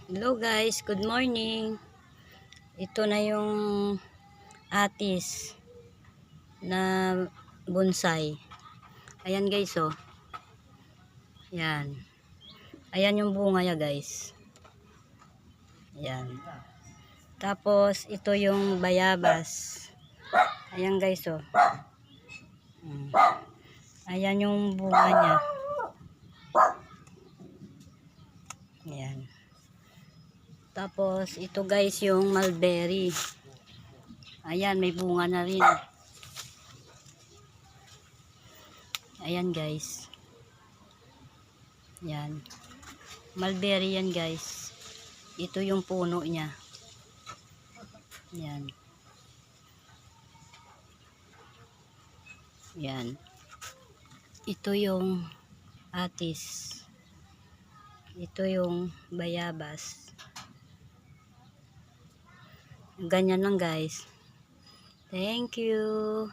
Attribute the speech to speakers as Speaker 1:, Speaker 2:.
Speaker 1: Hello guys, good morning. Ito na yung atis na bonsai. Ayan guys oh. Ayan. Ayan yung bunga niya guys. Ayan. Tapos ito yung bayabas. Ayan guys oh. Ayan yung bunga niya. Ayan. Tapos ito guys yung mulberry. Ayan, may bunga na rin. Ayan guys. Ayan. Mulberry yan guys. Ito yung puno niya. Ayan. Ayan. Ito yung atis. Ito yung bayabas. Ganyan lang guys. Thank you.